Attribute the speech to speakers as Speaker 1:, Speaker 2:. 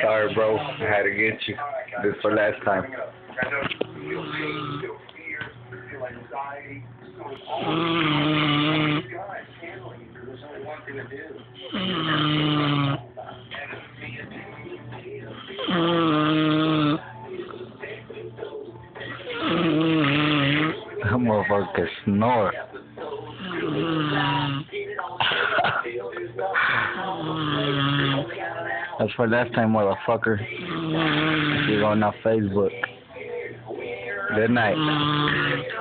Speaker 1: Sorry, bro. I had to get you. This for last time. That motherfucker snore. That's for last time, motherfucker. You're on our Facebook. Good night.